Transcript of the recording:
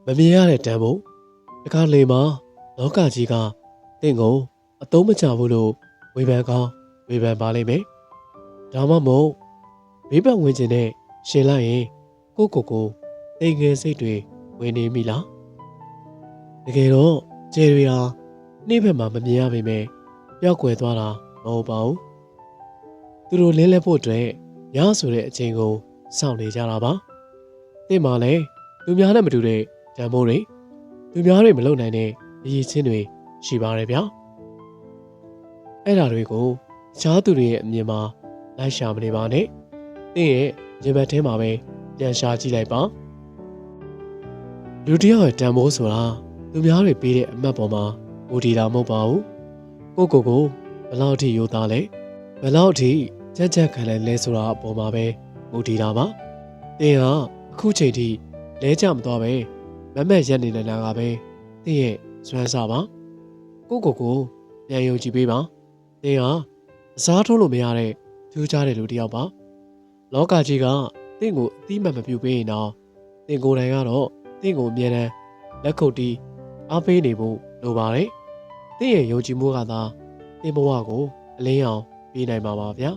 မမြင်ရတဲ့တန်ဖို့တခါလေမှာလောကကြီးကတင့်ကိုအသုံးမချဘူးလို့ဝေဖန်ကောင်းဝေဖန်ပါလိမ့်မယ်။ဒါမှမဟုတ်ဘေးပတ်ဝန်းကျင်နဲ့ရှင်လိုက်ရင်ကိုတိမ်ငယ်စိတ်တွေဝင်နေမိလား။တကယ်တော့ကျယ်တွေဟာနေ့ဘက်မှာမမြင်ရပေမဲ့ပျောက်ကွယ်သွားတာမဟုတ်ပါဘူး။သူတို့လင်းလဲဖို့အတွက်ရဆိုတဲ့အချိန်ကိုစောင့်နေကြတာပါ။တင့်မှာလည်းသူများနဲ့မတူတဲ့တန်ဖိုးတွေသူများတွေမလုပ်နိုင်တဲ့အရေးချင်းတွေရှိပါတယ်ဗျာအဲ့ဒါတွေကိုရှားသူတွေရဲ့အမြင်မှာလိုက်ရှာမနေပါနဲ့သင်ရဲ့ရင်ဘတ်ထဲမှာပဲပြန်ရှာကြည့်လိုက်ပါလူတစ်ယောက်ရဲ့တန်ဖိုးဆိုတာသူများတွေပေးတဲ့အမှတ်ပေါ်မှာမူတည်တာမဟုတ်ပါဘူးကိုဘယ်လောက်ထိရိုးသားလဲဘယ်လောက်ထိကြက်ခံလဲဆိုတာအပေါ်မှာပဲမူတည်တာပါသင်ဟာအခုချိန်ထိလဲကြမသွားပဲမမက်ရက်နေနေတာကပဲသင်ရဲ့စွမ်းစားပါကိုပြန်ယုံကြည်ပေးပါသင်ဟာအစားထိုးလို့မရတဲ့ထူးခြားတဲ့လူတစ်ယောက်ပါလောကကြီးကသင်ကိုအတိမတ်မပြုပေးရင်တော့သင်ကိုယ်တိုင်ကတော့သင်ကိုအမြဲတမ်းလက်ခုပ်တီးအားပေးနေဖို့လိုပါတယ်သင်ရဲ့ယုံကြည်မှုကသာသင်ဘဝကိုအလင်းအောင်ပေးနိုင်ပါပါဗျာ